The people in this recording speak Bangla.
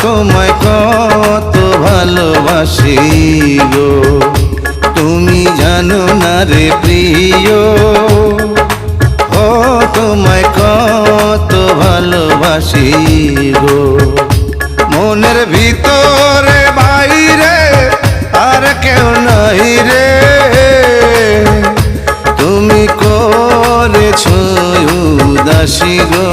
তোমায় কত ভালোবাসি গো, তুমি জানো না রে প্রিয়। ও তোমায় কত ভালোবাসি গো, মনের ভিতরে বাইরে আর কেউ নাই রে। তুমি করেছো উদাসী গো।